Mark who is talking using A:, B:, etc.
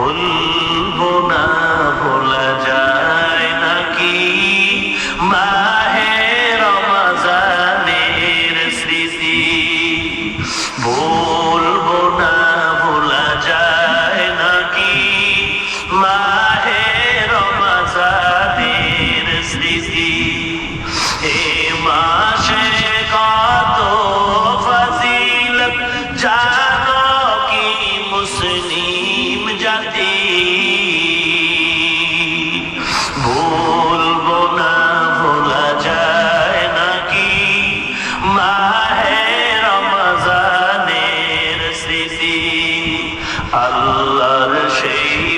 A: বলবো না ভোলা যায় নাকি মাহে রমজানের স্মৃতি, বলবো না ভোলা যায় নাকি মাহে রমজানের স্মৃতি। এ মাসে কত ফজিলত জানো কি মুসলিম জাতি, বলবো না ভোলা যায় নাকি মাহে রমজানের স্মৃতি। আল্লাহর সেই